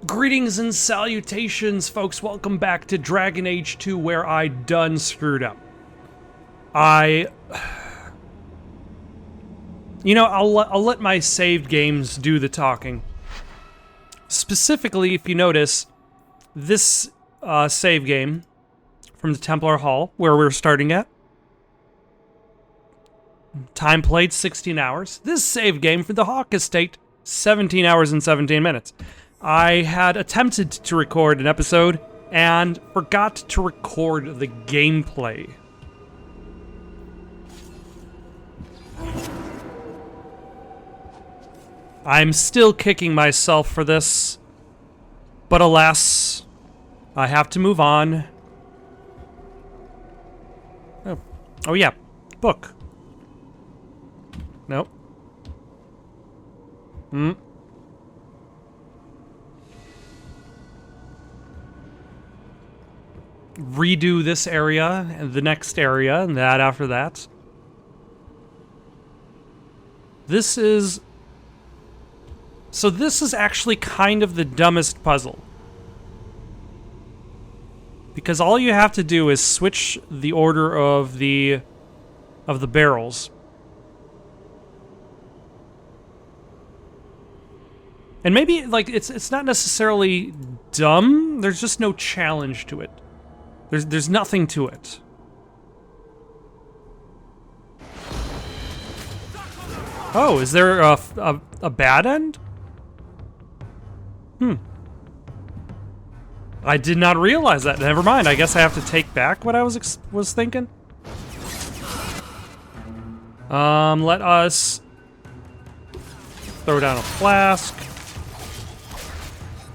Greetings and salutations, folks. Welcome back to Dragon Age 2, where I done screwed up. You know, I'll let my saved games do the talking. Specifically, if you notice, this save game from the Templar Hall, where we're starting at, time played 16 hours. This save game for the Hawk Estate, 17 hours and 17 minutes. I had attempted to record an episode and forgot to record the gameplay. I'm still kicking myself for this, but alas, I have to move on. Oh yeah, book. Nope. Redo this area, and the next area, and that after that. This is... So this is actually kind of the dumbest puzzle. Because all you have to do is switch the order of the barrels. And maybe, like, it's not necessarily dumb, there's just no challenge to it. There's nothing to it. Oh, is there a bad end? I did not realize that. Never mind. I guess I have to take back what I was thinking. Let us throw down a flask.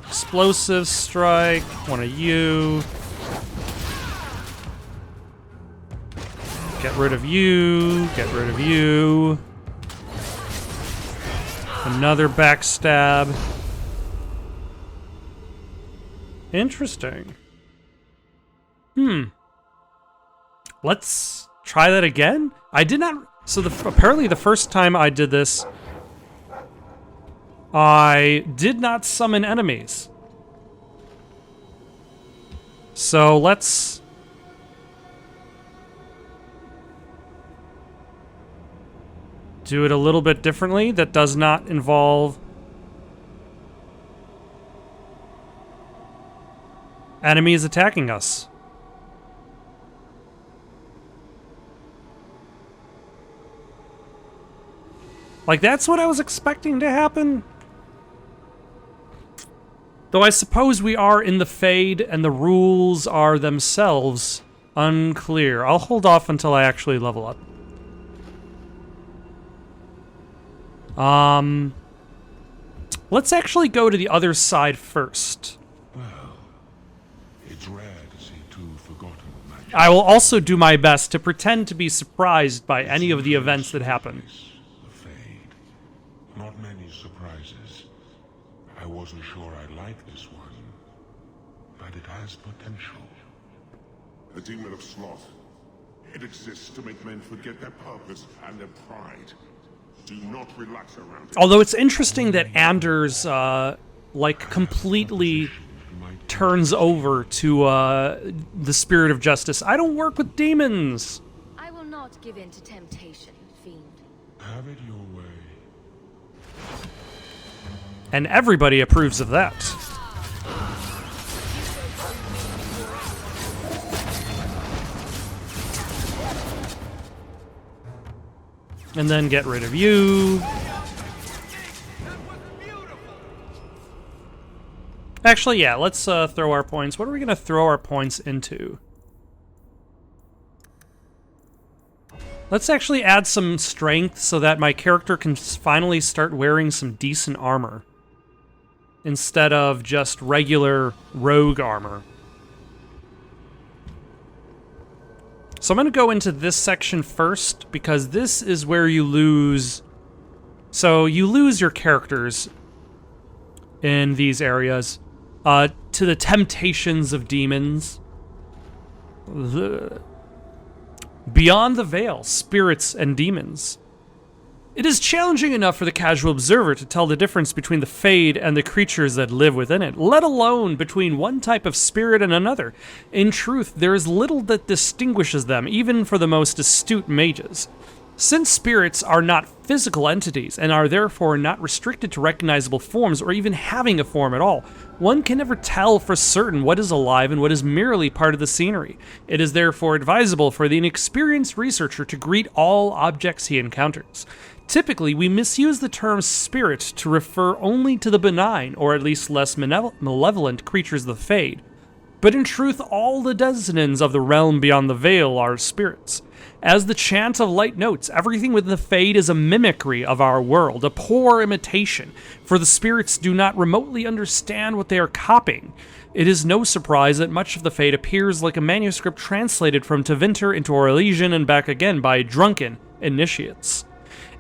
Explosive strike. One of you. Get rid of you. Get rid of you. Another backstab. Interesting. Let's try that again? I did not... So apparently the first time I did this, I did not summon enemies. So let's... do it a little bit differently that does not involve enemies attacking us. Like, that's what I was expecting to happen. Though I suppose we are in the Fade and the rules are themselves unclear. I'll hold off until I actually level up. Let's actually go to the other side first. Well, it's rare to see two forgotten magic. I will also do my best to pretend to be surprised by any of the events that happen. The Fade. Not many surprises. I wasn't sure I liked this one, but it has potential. The demon of sloth. It exists to make men forget their purpose and their pride. Do not relax around it. Although it's interesting that Anders, like, completely turns over to the spirit of justice. I don't work with demons. I will not give in to temptation, fiend. Have it your way. And everybody approves of that. And then get rid of you. Actually, yeah, let's throw our points. What are we going to throw our points into? Let's actually add some strength so that my character can finally start wearing some decent armor, instead of just regular rogue armor. So I'm going to go into this section first, because this is where you lose... So you lose your characters in these areas to the temptations of demons. Beyond the Veil, spirits and demons. It is challenging enough for the casual observer to tell the difference between the Fade and the creatures that live within it, let alone between one type of spirit and another. In truth, there is little that distinguishes them, even for the most astute mages. Since spirits are not physical entities and are therefore not restricted to recognizable forms or even having a form at all, one can never tell for certain what is alive and what is merely part of the scenery. It is therefore advisable for the inexperienced researcher to greet all objects he encounters. Typically, we misuse the term spirit to refer only to the benign, or at least less malevolent creatures of the Fade. But in truth, all the denizens of the realm beyond the veil are spirits. As the chant of light notes, everything within the Fade is a mimicry of our world, a poor imitation, for the spirits do not remotely understand what they are copying. It is no surprise that much of the Fade appears like a manuscript translated from Tevinter into Orlesian and back again by drunken initiates.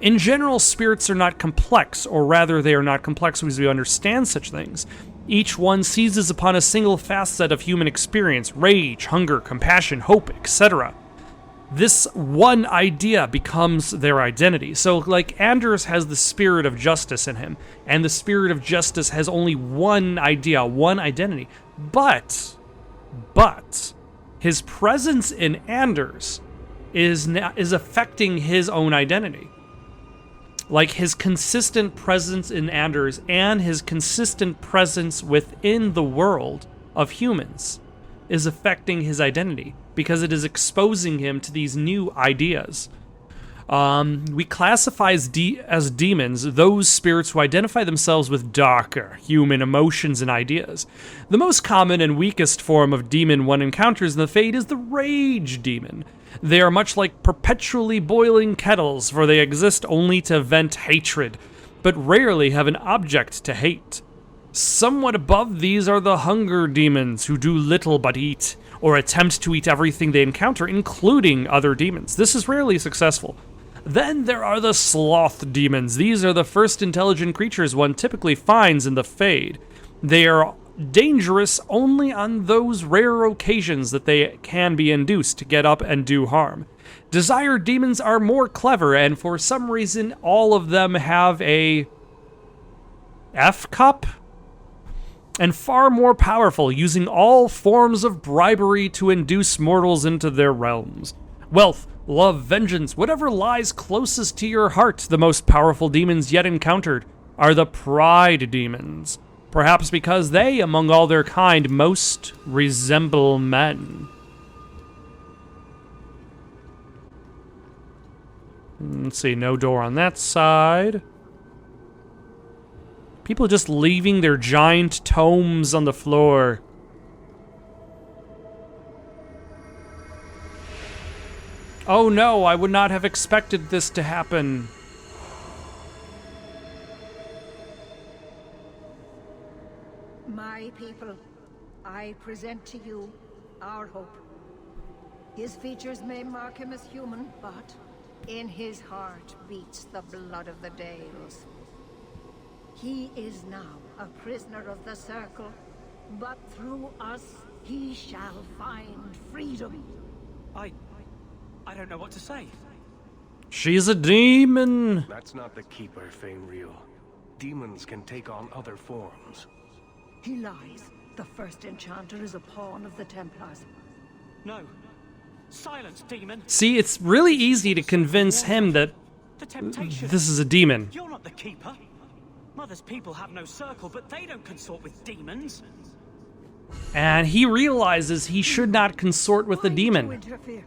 In general, spirits are not complex, or rather they are not complex because we understand such things. Each one seizes upon a single facet of human experience: rage, hunger, compassion, hope, etc. This one idea becomes their identity. So, like, Anders has the spirit of justice in him, and the spirit of justice has only one idea, one identity. But, his presence in Anders is affecting his own identity. Like, his consistent presence in Anders and his consistent presence within the world of humans is affecting his identity, because it is exposing him to these new ideas. We classify as demons those spirits who identify themselves with darker human emotions and ideas. The most common and weakest form of demon one encounters in the Fade is the rage demon. They are much like perpetually boiling kettles, for they exist only to vent hatred, but rarely have an object to hate. Somewhat above these are the hunger demons, who do little but eat, or attempt to eat everything they encounter, including other demons. This is rarely successful. Then there are the sloth demons. These are the first intelligent creatures one typically finds in the Fade. They are dangerous only on those rare occasions that they can be induced to get up and do harm. Desire demons are more clever, and for some reason all of them have a F cup, and far more powerful, using all forms of bribery to induce mortals into their realms. Wealth, love, vengeance, whatever lies closest to your heart. The most powerful demons yet encountered are the pride demons, perhaps because they, among all their kind, most resemble men. Let's see, no door on that side. People just leaving their giant tomes on the floor. Oh no, I would not have expected this to happen. My people, I present to you our hope. His features may mark him as human, but in his heart beats the blood of the Dales. He is now a prisoner of the Circle, but through us he shall find freedom. I don't know what to say. She's a demon. That's not the Keeper, Fainreal. Demons can take on other forms. He lies. The first enchanter is a pawn of the Templars. No. Silence, demon. See, it's really easy to convince him that The temptation. this is a demon. You're not the Keeper. Mother's people have no circle, but they don't consort with demons. And he realizes he should not consort with the Why did you demon. interfere?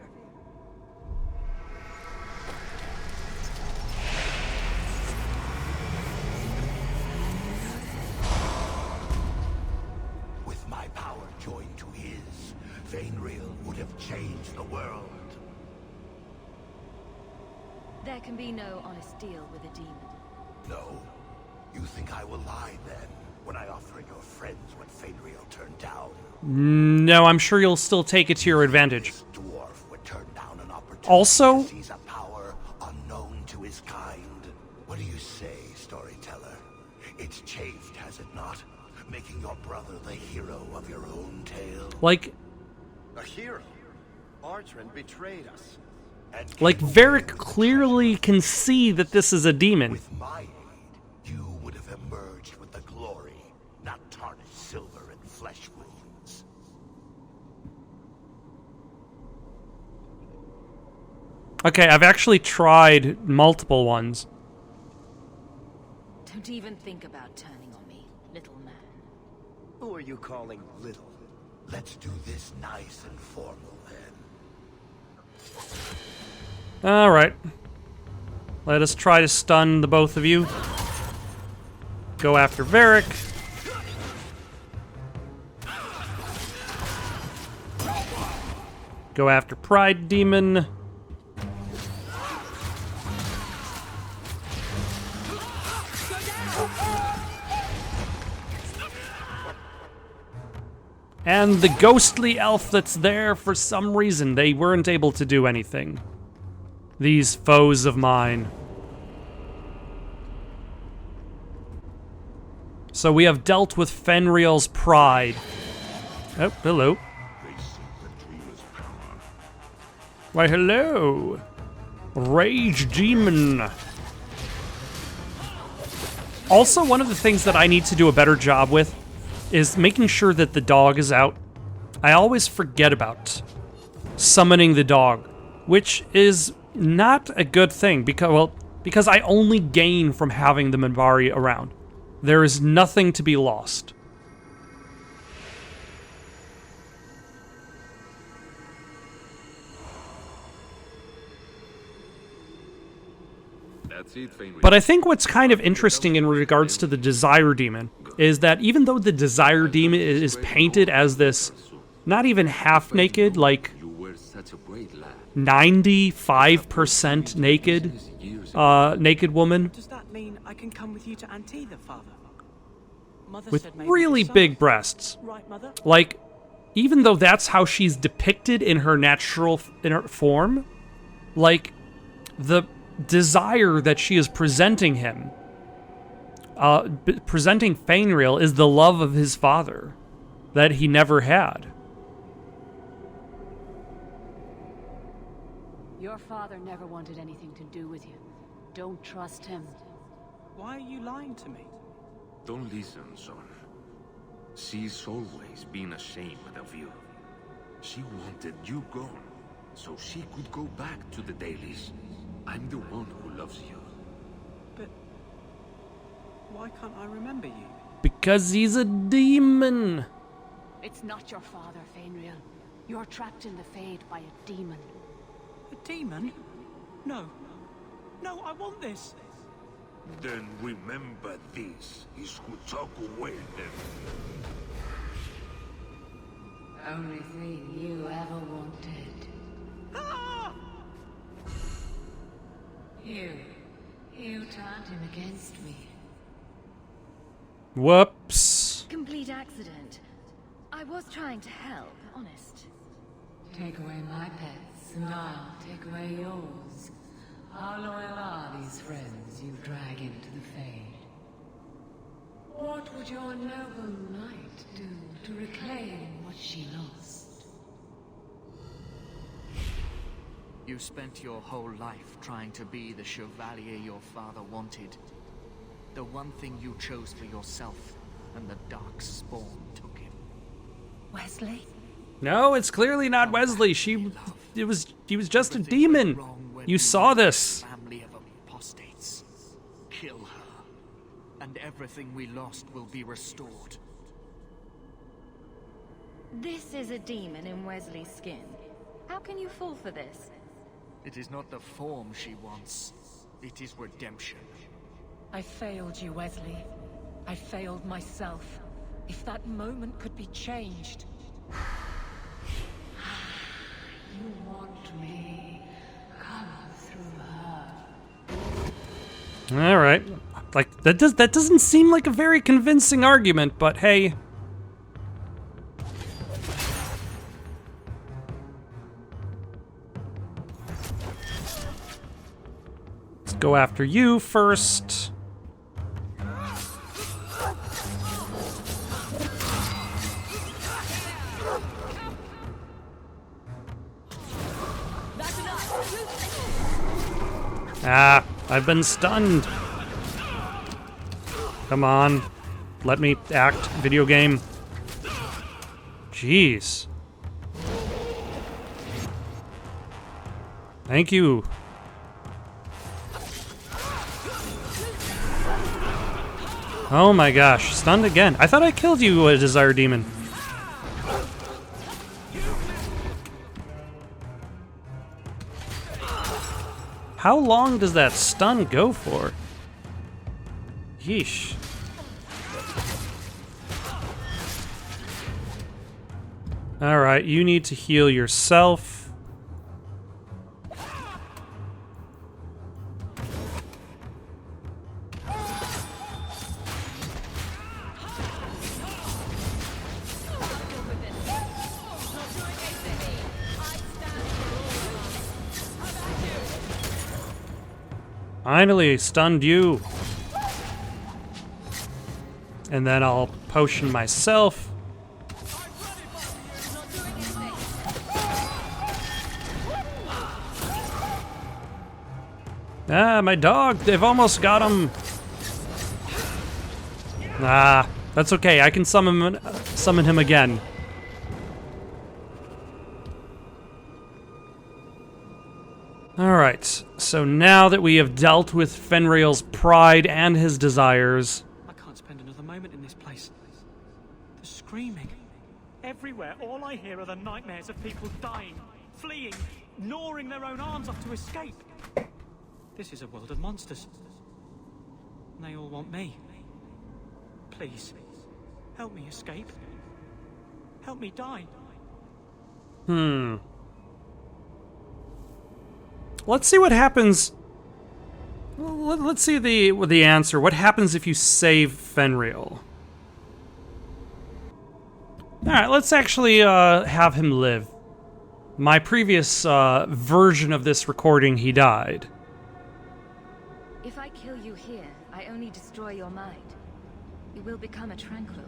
With my power joined to his, Fainreal would have changed the world. There can be no honest deal with a demon. No? You think I will lie then, when I offer your friends what Fainreal turned down? No, I'm sure you'll still take it to your advantage. This dwarf would turn down an opportunity Also, to seize a power unknown to his kind. What do you say, storyteller? It's chafed, has it not? Making your brother the hero of your own tale? like, A hero? Artrin betrayed us. Like, Varric clearly can see that this is a demon. With my aid, you would have emerged with the glory, not tarnished silver and flesh wounds. Okay, I've actually tried multiple ones. Don't even think about turning on me, little man. Who are you calling little? Let's do this nice and formal then. Alright. Let us try to stun the both of you. Go after Varric. Go after Pride Demon. And the ghostly elf that's there, for some reason, they weren't able to do anything. These foes of mine. So we have dealt with Fenriel's pride. Oh, hello. They seek the dreamer's power. Why, hello. Rage Demon. Also, one of the things that I need to do a better job with is making sure that the dog is out. I always forget about summoning the dog, which is not a good thing because I only gain from having the Minbari around. There is nothing to be lost. But I think what's kind of interesting in regards to the Desire Demon is that even though the Desire Demon is painted as this not even half naked, like 95% naked, naked woman Does that mean I can come with you to Antitha, Father? Mother with said maybe really yourself. big breasts, Right, Mother? like even though that's how she's depicted in her natural form, like the desire that she is presenting him, presenting Fenriel, is the love of his father that he never had. Your father never wanted anything to do with you. Don't trust him. Why are you lying to me? Don't listen, son. She's always been ashamed of you. She wanted you gone, so she could go back to the dailies. I'm the one who loves you. But why can't I remember you? Because he's a demon. It's not your father, Fenriel. You're trapped in the Fade by a demon. A demon? No. No, I want this. Then remember this is who took away them. Only thing you ever wanted. Ah! You turned him against me. Whoops. Complete accident. I was trying to help, honest. Take away my pets, and I'll take away yours. How loyal are these friends you drag into the Fade? What would your noble knight do to reclaim what she lost? You spent your whole life trying to be the chevalier your father wanted. The one thing you chose for yourself, and the dark spawn took him. Wesley? No, it's clearly not Wesley. He was just a demon. You saw this. Family of apostates. Kill her, and everything we lost will be restored. This is a demon in Wesley's skin. How can you fall for this? It is not the form she wants. It is redemption. I failed you, Wesley. I failed myself. If that moment could be changed. You want me? Come through her. All right. Like that doesn't seem like a very convincing argument, but hey. Let's go after you first. That's enough! Ah, I've been stunned. Come on. Let me act, video game. Jeez. Thank you. Oh my gosh, stunned again. I thought I killed you, Desire Demon. How long does that stun go for? Yeesh. Alright, you need to heal yourself. Finally, stunned you. And then I'll potion myself. Ah, my dog! They've almost got him! Ah, that's okay. I can summon him again. Alright, so now that we have dealt with Fenrir's pride and his desires... I can't spend another moment in this place. The screaming. Everywhere, all I hear are the nightmares of people dying, fleeing, gnawing their own arms off to escape. This is a world of monsters. And they all want me. Please, help me escape. Help me die. Let's see what happens. Let's see the answer. What happens if you save Fenrir? Alright, let's actually have him live. My previous version of this recording, he died. If I kill you here, I only destroy your mind. You will become a tranquil.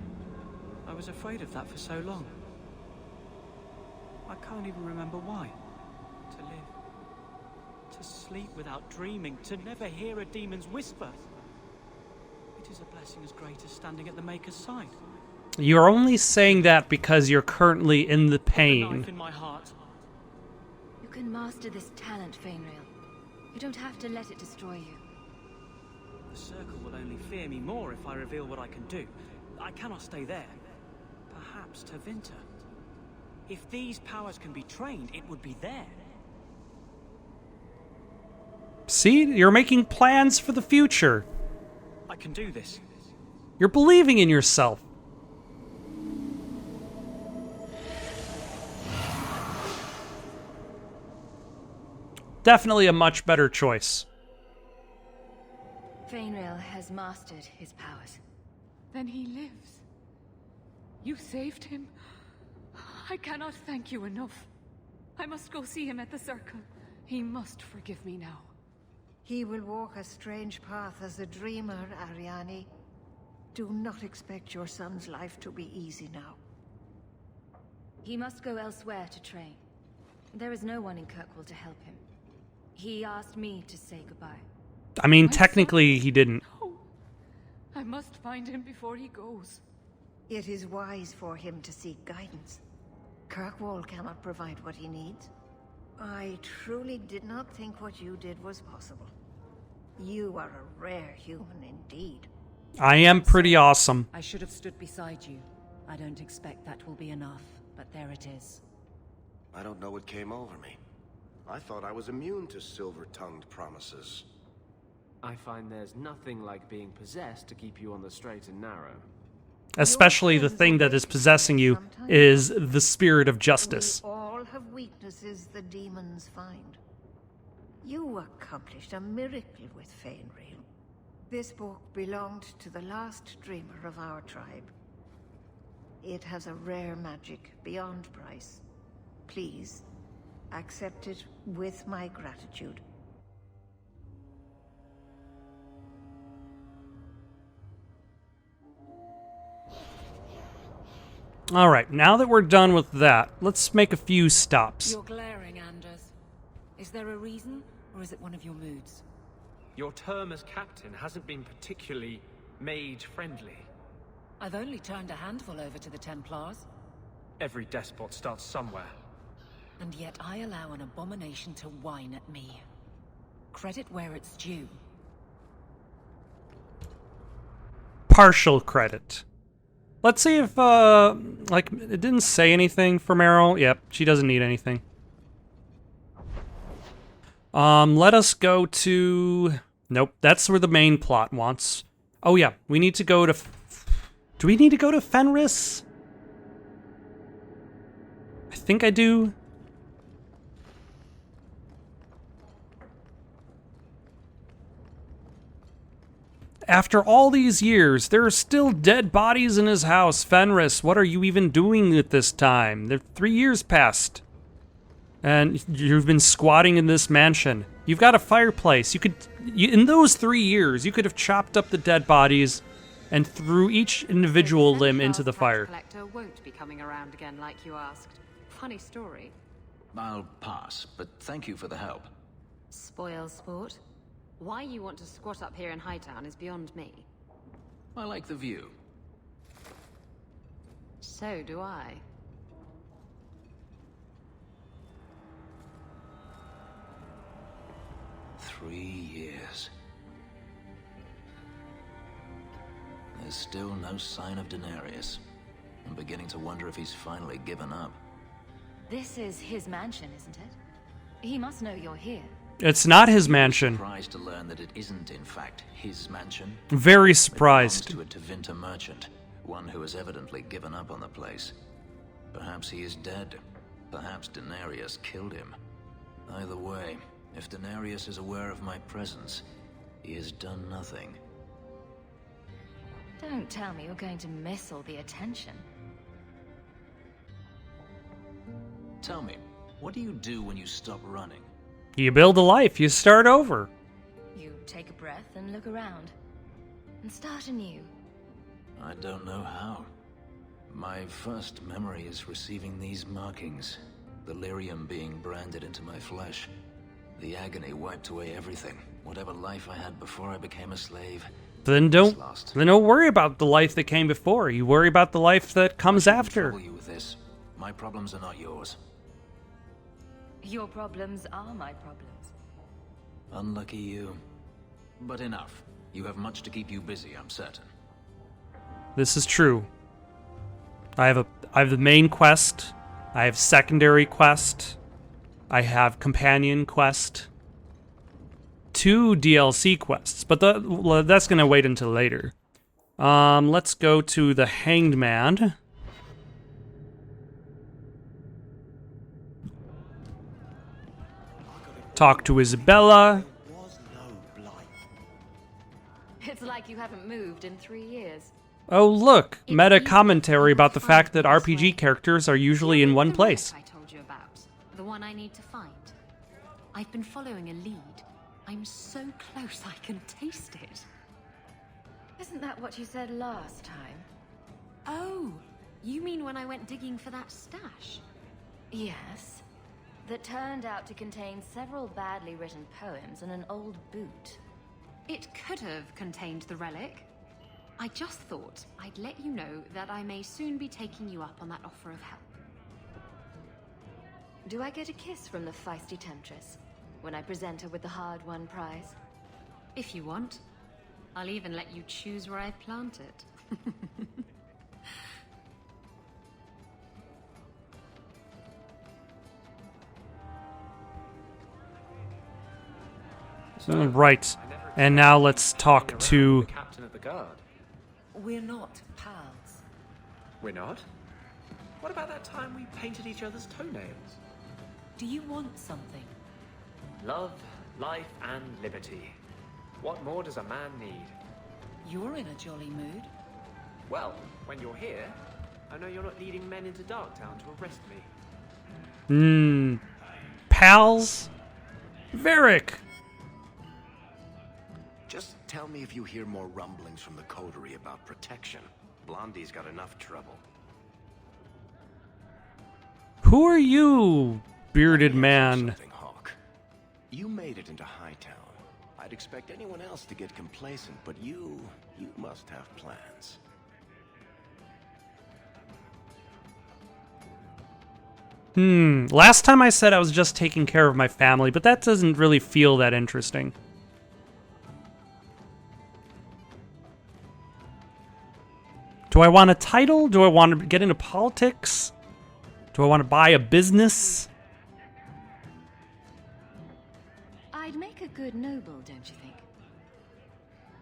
I was afraid of that for so long. I can't even remember why. To live. To sleep without dreaming. To never hear a demon's whisper. It is a blessing as great as standing at the Maker's side. You're only saying that because you're currently in the The pain. knife in my heart. You can master this talent, Fenrir. You don't have to let it destroy you. The Circle will only fear me more if I reveal what I can do. I cannot stay there. Perhaps to Winter. If these powers can be trained, it would be there. See? You're making plans for the future. I can do this. You're believing in yourself. Definitely a much better choice. Fenrir has mastered his powers. Then he lives. You saved him. I cannot thank you enough. I must go see him at the Circle. He must forgive me now. He will walk a strange path as a dreamer, Ariane. Do not expect your son's life to be easy now. He must go elsewhere to train. There is no one in Kirkwall to help him. He asked me to say goodbye. I mean, technically, he didn't. No. I must find him before he goes. It is wise for him to seek guidance. Kirkwall cannot provide what he needs. I truly did not think what you did was possible. You are a rare human indeed. I am pretty awesome. I should have stood beside you. I don't expect that will be enough, but there it is. I don't know what came over me. I thought I was immune to silver-tongued promises. I find there's nothing like being possessed to keep you on the straight and narrow. Especially the thing that is possessing you is the spirit of justice. We all have weaknesses the demons find. You accomplished a miracle with Fenrir. This book belonged to the last dreamer of our tribe. It has a rare magic beyond price. Please, accept it with my gratitude. Alright, now that we're done with that, let's make a few stops. You're glaring, Anders. Is there a reason, or is it one of your moods? Your term as captain hasn't been particularly mage-friendly. I've only turned a handful over to the Templars. Every despot starts somewhere. And yet I allow an abomination to whine at me. Credit where it's due. Partial credit. Let's see if, like, it didn't say anything for Meryl. Yep, she doesn't need anything. Let us go to... Nope, that's where the main plot wants. Oh yeah, we need to go to... Do we need to go to Fenris? I think I do. After all these years, there are still dead bodies in his house. Fenris, what are you even doing at this time? 3 years passed. And you've been squatting in this mansion. You've got a fireplace. In those 3 years, you could have chopped up the dead bodies and threw each individual limb into the fire. Collector won't be coming around again like you asked. Funny story. I'll pass, but thank you for the help. Spoil sport. Why you want to squat up here in Hightown is beyond me. I like the view. So do I. Three years. There's still no sign of Denarius. I'm beginning to wonder if he's finally given up. This is his mansion, isn't it? He must know you're here. It's not his mansion. Surprised to learn that it isn't, in fact, his mansion. Very surprised. It belongs to a Tevinter merchant, one who has evidently given up on the place. Perhaps he is dead. Perhaps Denarius killed him. Either way, if Denarius is aware of my presence, he has done nothing. Don't tell me you're going to miss all the attention. Tell me, what do you do when you stop running? You build a life, you start over. You take a breath and look around. And start anew. I don't know how. My first memory is receiving these markings. The lyrium being branded into my flesh. The agony wiped away everything. Whatever life I had before I became a slave. Then don't worry about the life that came before. You worry about the life that comes after. Trouble you with this. My problems are not yours. Your problems are my problems. Unlucky you. But enough. You have much to keep you busy, I'm certain. This is true. I have the main quest. I have secondary quest. I have companion quest. 2 DLC quests, but that's gonna wait until later. Let's go to the Hanged Man. Talk to Isabella. It's like you haven't moved in 3 years. Oh look, meta commentary about the fact that RPG characters are usually in one place. I told you about. The one I need to find. I've been following a lead. I'm so close I can taste it. Isn't that what you said last time? Oh, you mean when I went digging for that stash? Yes. That turned out to contain several badly written poems and an old boot. It could have contained the relic. I just thought I'd let you know that I may soon be taking you up on that offer of help. Do I get a kiss from the feisty temptress when I present her with the hard-won prize? If you want. I'll even let you choose where I plant it. Right. And now let's talk to... The captain of the guard. We're not pals. We're not? What about that time we painted each other's toenails? Do you want something? Love, life, and liberty. What more does a man need? You're in a jolly mood. Well, when you're here, I know you're not leading men into Darktown to arrest me. Pals? Varric! Just tell me if you hear more rumblings from the coterie about protection. Blondie's got enough trouble. Who are you, bearded man? Hawk. You made it into Hightown. I'd expect anyone else to get complacent, but you must have plans. Last time I said I was just taking care of my family, but that doesn't really feel that interesting. Do I want a title? Do I want to get into politics? Do I want to buy a business? I'd make a good noble, don't you think?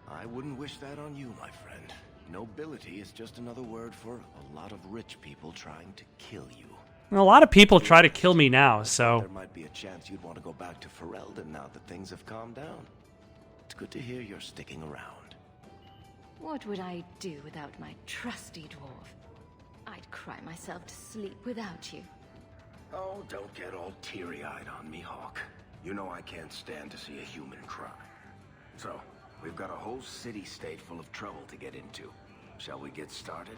I wouldn't wish that on you, my friend. Nobility is just another word for a lot of rich people trying to kill you. A lot of people try to kill me now, so... There might be a chance you'd want to go back to Ferelden now that things have calmed down. It's good to hear you're sticking around. What would I do without my trusty dwarf? I'd cry myself to sleep without you. Oh, don't get all teary-eyed on me, Hawk. You know I can't stand to see a human cry. So, we've got a whole city-state full of trouble to get into. Shall we get started?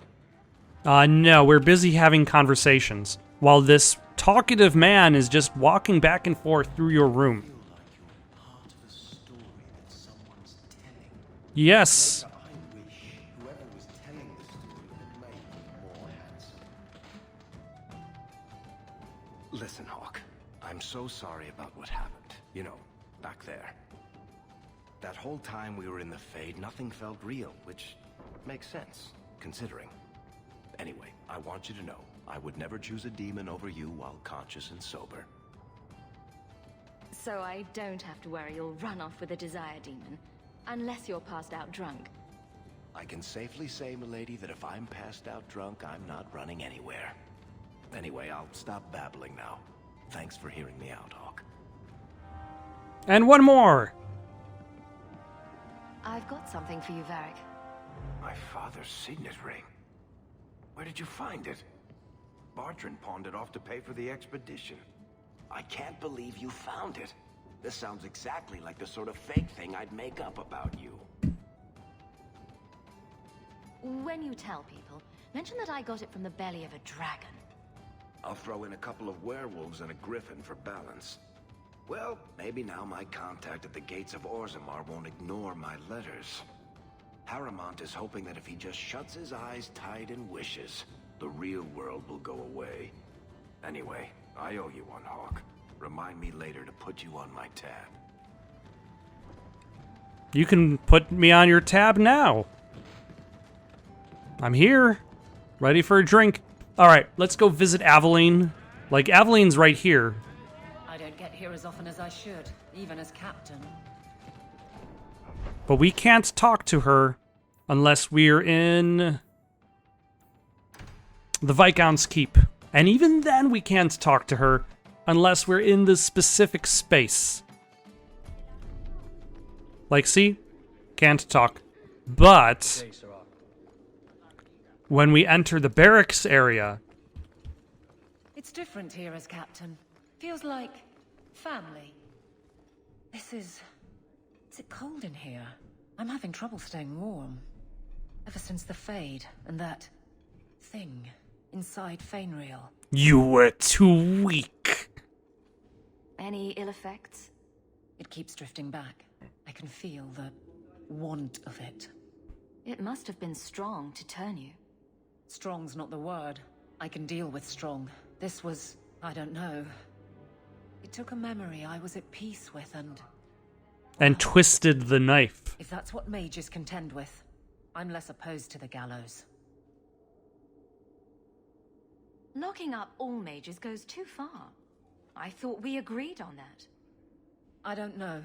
No, we're busy having conversations, while this talkative man is just walking back and forth through your room. Yes. Listen, Hawk. I'm so sorry about what happened. You know, back there. That whole time we were in the Fade, nothing felt real, which makes sense, considering. Anyway, I want you to know, I would never choose a demon over you while conscious and sober. So I don't have to worry you'll run off with a desire demon, unless you're passed out drunk. I can safely say, milady, that if I'm passed out drunk, I'm not running anywhere. Anyway, I'll stop babbling now. Thanks for hearing me out, Hawk. And one more! I've got something for you, Varric. My father's signet ring. Where did you find it? Bartrand pawned it off to pay for the expedition. I can't believe you found it. This sounds exactly like the sort of fake thing I'd make up about you. When you tell people, mention that I got it from the belly of a dragon. I'll throw in a couple of werewolves and a griffin for balance. Well, maybe now my contact at the gates of Orzammar won't ignore my letters. Harrimont is hoping that if he just shuts his eyes tight and wishes, the real world will go away. Anyway, I owe you one, Hawk. Remind me later to put you on my tab. You can put me on your tab now. I'm here, ready for a drink. All right, let's go visit Aveline. Like, Aveline's right here. I don't get here as often as I should, even as captain. But we can't talk to her unless we're in the Viscount's Keep. And even then we can't talk to her unless we're in this specific space. Like, see? Can't talk. But when we enter the barracks area... It's different here as captain. Feels like family. This is... Is it cold in here? I'm having trouble staying warm. Ever since the Fade and that thing inside Fainreal. You were too weak. Any ill effects? It keeps drifting back. I can feel the want of it. It must have been strong to turn you. Strong's not the word. I can deal with strong. This was, I don't know. It took a memory I was at peace with and twisted the knife. If that's what mages contend with, I'm less opposed to the gallows. Locking up all mages goes too far. I thought we agreed on that. I don't know.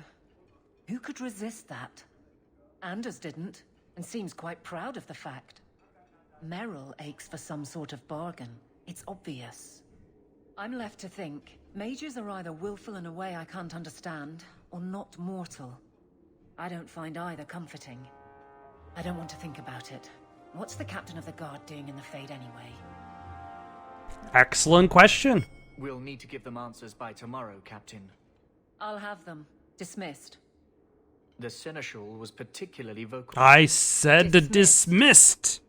Who could resist that? Anders didn't, and seems quite proud of the fact. Merrill aches for some sort of bargain. It's obvious. I'm left to think, mages are either willful in a way I can't understand, or not mortal. I don't find either comforting. I don't want to think about it. What's the captain of the guard doing in the Fade anyway? Excellent question. We'll need to give them answers by tomorrow, Captain. I'll have them. Dismissed. The Seneschal was particularly vocal. I said dismissed.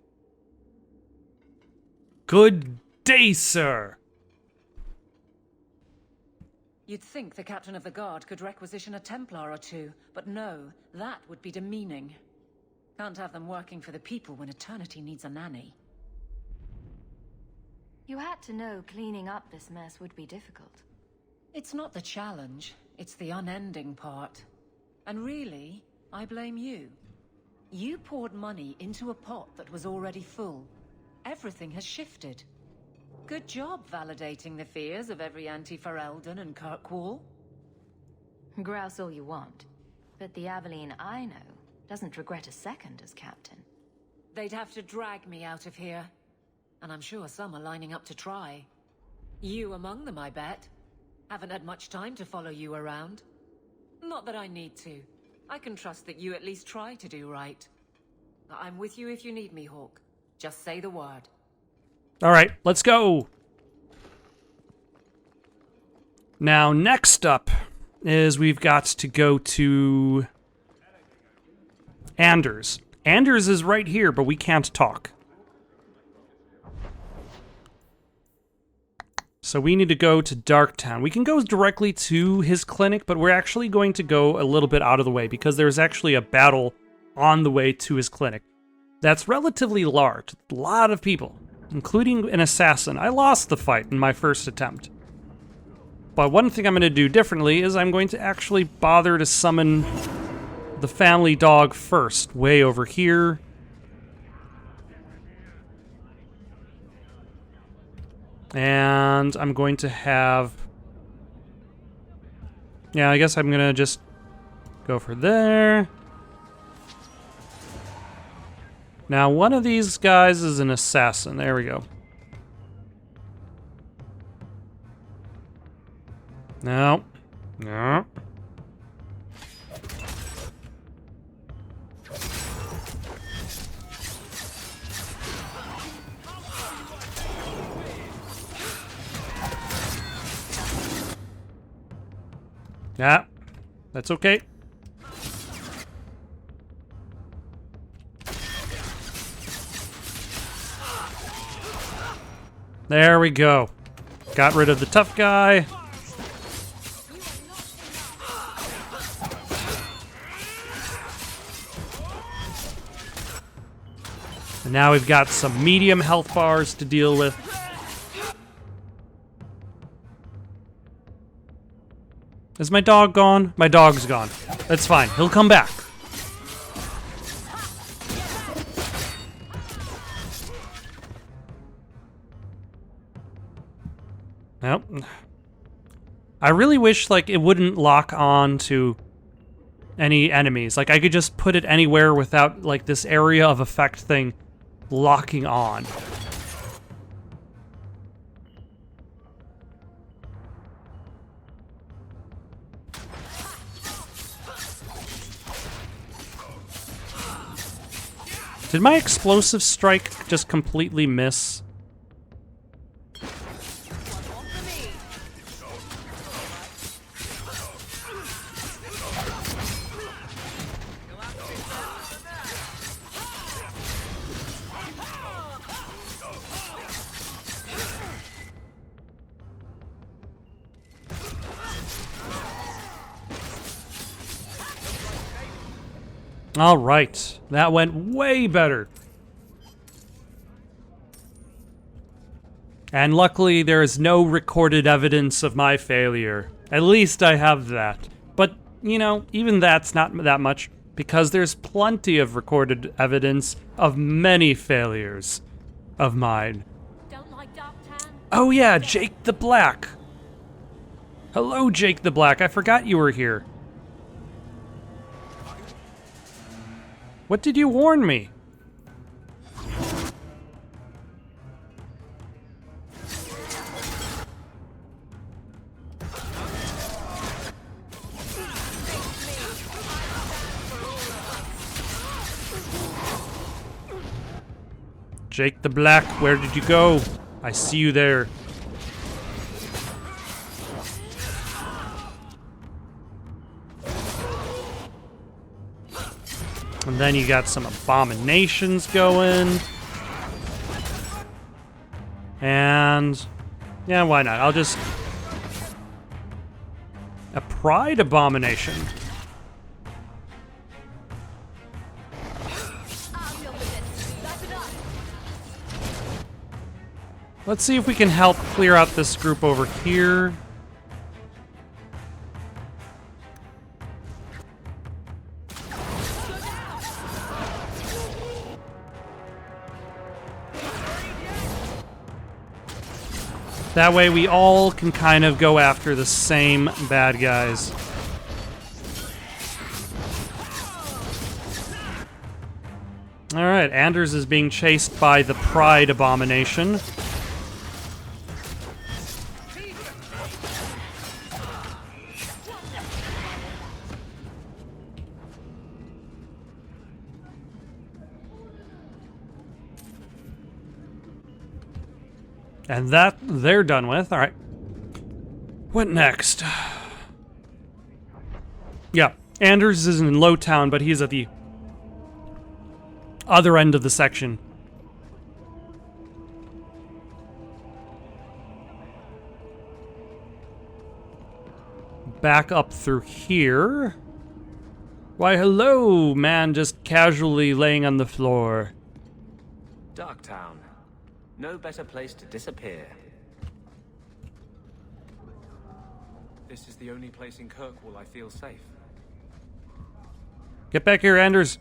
Good day, sir. You'd think the captain of the guard could requisition a Templar or two, but no, that would be demeaning. Can't have them working for the people when eternity needs a nanny. You had to know cleaning up this mess would be difficult. It's not the challenge, it's the unending part. And really, I blame you. You poured money into a pot that was already full. Everything has shifted. Good job validating the fears of every anti-Ferelden and Kirkwall. Grouse all you want, but the Aveline I know doesn't regret a second as captain. They'd have to drag me out of here. And I'm sure some are lining up to try. You among them, I bet. Haven't had much time to follow you around. Not that I need to. I can trust that you at least try to do right. I'm with you if you need me, Hawk. Just say the word. All right, let's go. Now, next up is we've got to go to Anders. Anders is right here, but we can't talk. So we need to go to Darktown. We can go directly to his clinic, but we're actually going to go a little bit out of the way because there's actually a battle on the way to his clinic. That's relatively large. A lot of people, including an assassin. I lost the fight in my first attempt. But one thing I'm going to do differently is I'm going to actually bother to summon the family dog first, way over here. And I'm going to have... Yeah, I guess I'm going to just go for there. Now, one of these guys is an assassin. There we go. No. No. Yeah, that's okay. There we go. Got rid of the tough guy. And now we've got some medium health bars to deal with. Is my dog gone? My dog's gone. That's fine. He'll come back. Nope. I really wish, like, it wouldn't lock on to any enemies. Like, I could just put it anywhere without, like, this area of effect thing locking on. Did my explosive strike just completely miss? All right, that went way better. And luckily, there is no recorded evidence of my failure. At least I have that. But, you know, even that's not that much, because there's plenty of recorded evidence of many failures of mine. Oh yeah, Jake the Black. Hello, Jake the Black. I forgot you were here. What did you warn me? Jake the Black, where did you go? I see you there. And then you got some abominations going. And yeah, why not? I'll just... Pride Abomination. Let's see if we can help clear out this group over here. That way we all can kind of go after the same bad guys. Alright, Anders is being chased by the Pride Abomination. And that they're done with. Alright. What next? Yeah, Anders is in Lowtown, but he's at the other end of the section. Back up through here. Why, hello, man, just casually laying on the floor. Darktown. No better place to disappear. This is the only place in Kirkwall I feel safe. Get back here, Anders.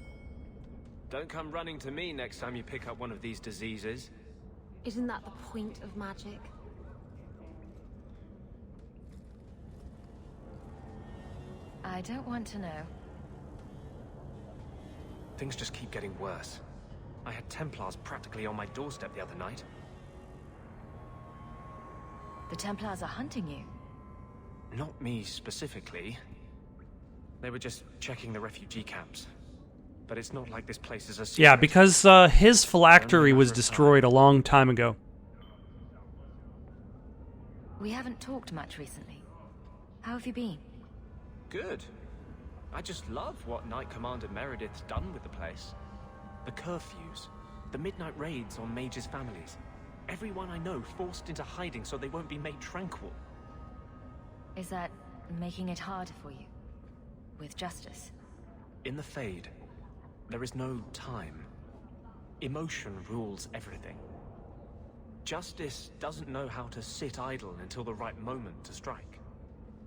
Don't come running to me next time you pick up one of these diseases. Isn't that the point of magic? I don't want to know. Things just keep getting worse. I had Templars practically on my doorstep the other night. The Templars are hunting you. Not me specifically. They were just checking the refugee camps. But it's not like this place is a secret. Yeah, because his phylactery was destroyed a long time ago. We haven't talked much recently. How have you been? Good. I just love what Knight Commander Meredith's done with the place. The curfews, the midnight raids on mages' families. Everyone I know forced into hiding so they won't be made tranquil. Is that making it harder for you? With justice? In the Fade, there is no time. Emotion rules everything. Justice doesn't know how to sit idle until the right moment to strike.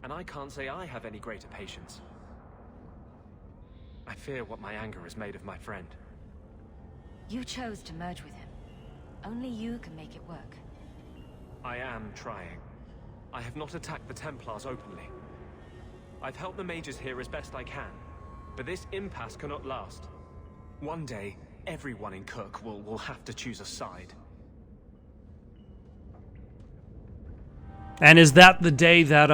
And I can't say I have any greater patience. I fear what my anger has made of my friend. You chose to merge with him. Only you can make it work. I am trying. I have not attacked the Templars openly. I've helped the mages here as best I can, but this impasse cannot last. One day, everyone in Kirkwall will have to choose a side. And is that the day that,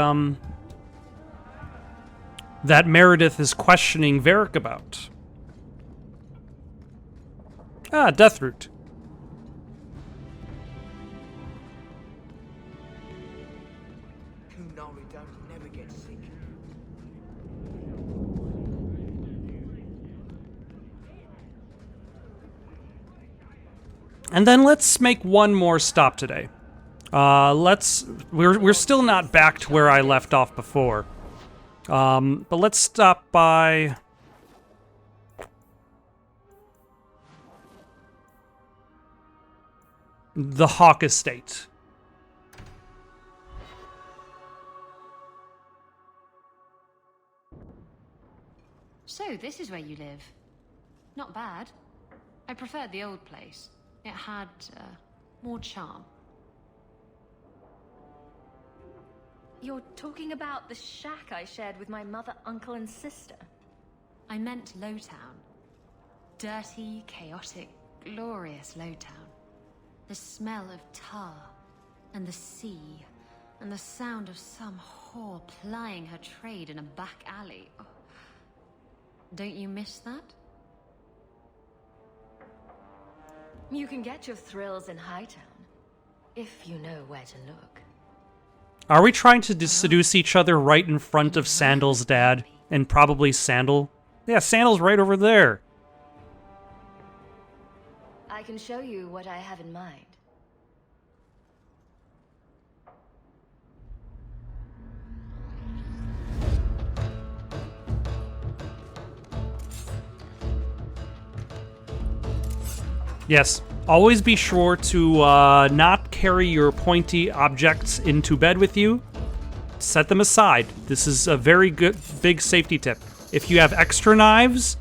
that Meredith is questioning Varric about? Ah, Deathroot. Kunari don't never get sick. And then let's make one more stop today. We're still not back to where I left off before. But let's stop by the Hawk Estate. So, this is where you live. Not bad. I preferred the old place. It had, more charm. You're talking about the shack I shared with my mother, uncle, and sister. I meant Lowtown. Dirty, chaotic, glorious Lowtown. The smell of tar, and the sea, and the sound of some whore plying her trade in a back alley. Oh. Don't you miss that? You can get your thrills in Hightown, if you know where to look. Are we trying to seduce each other right in front of Sandal's dad? And probably Sandal? Yeah, Sandal's right over there. I can show you what I have in mind. Yes. Always be sure to not carry your pointy objects into bed with you. Set them aside. This is a very good, big safety tip. If you have extra knives,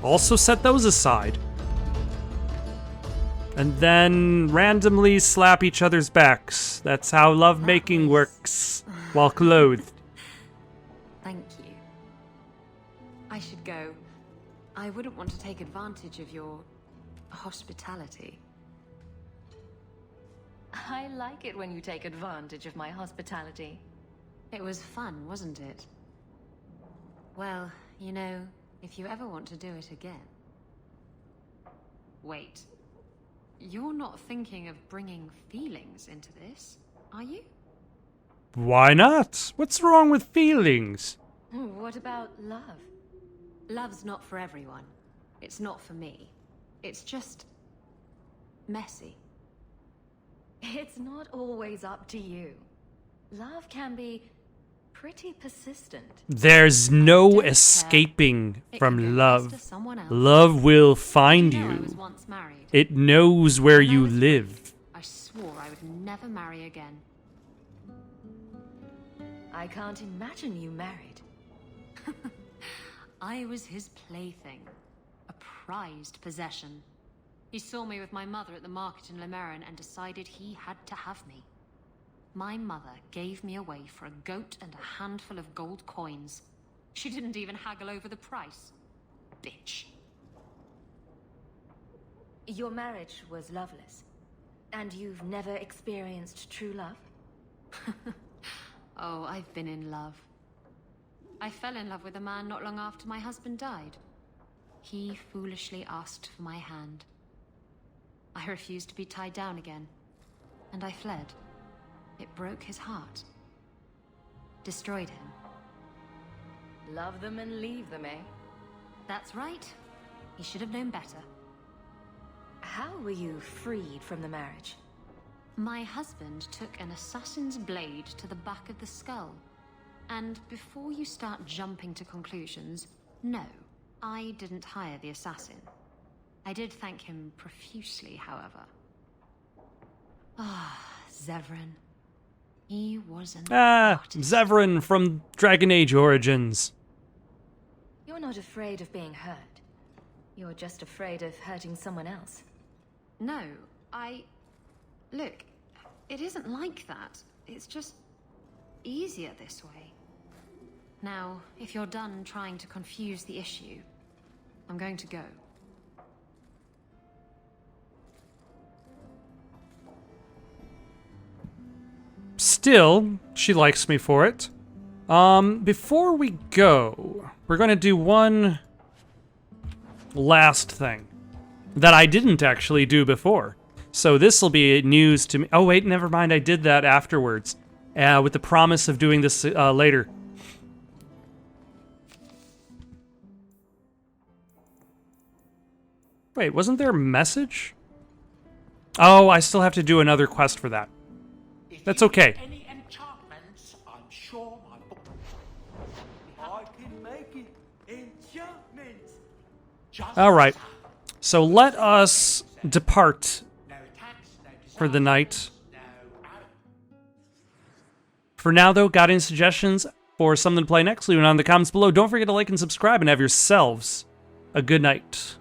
also set those aside. And then randomly slap each other's backs. That's how lovemaking works while clothed. Thank you. I should go. I wouldn't want to take advantage of your hospitality. I like it when you take advantage of my hospitality. It was fun, wasn't it? Well, you know, if you ever want to do it again... Wait. You're not thinking of bringing feelings into this, are you? Why not? What's wrong with feelings? What about love? Love's not for everyone. It's not for me. It's just... messy. It's not always up to you. Love can be pretty persistent. There's no escaping from love. Love will find you. It knows where you live. I swore I would never marry again. I can't imagine you married. I was his plaything. A prized possession. He saw me with my mother at the market in Lemerin and decided he had to have me. My mother gave me away for a goat and a handful of gold coins. She didn't even haggle over the price. Bitch. Your marriage was loveless, and you've never experienced true love? Oh, I've been in love. I fell in love with a man not long after my husband died. He foolishly asked for my hand. I refused to be tied down again, and I fled. It broke his heart. Destroyed him. Love them and leave them, eh? That's right. He should have known better. How were you freed from the marriage? My husband took an assassin's blade to the back of the skull. And before you start jumping to conclusions, no, I didn't hire the assassin. I did thank him profusely, however. Ah, Zevran. He was an artist. Zevran from Dragon Age Origins. You're not afraid of being hurt. You're just afraid of hurting someone else. No, Look, it isn't like that. It's just easier this way. Now, if you're done trying to confuse the issue, I'm going to go. Still, she likes me for it. Before we go, we're going to do one last thing that I didn't actually do before. So this will be news to me. Oh, wait, never mind. I did that afterwards with the promise of doing this later. Wait, wasn't there a message? Oh, I still have to do another quest for that. That's okay. Any enchantments, I'm sure my book. I can make it. Enchantments. All right. So let us depart for the night. For now, though, got any suggestions for something to play next? Leave it on in the comments below. Don't forget to like and subscribe and have yourselves a good night.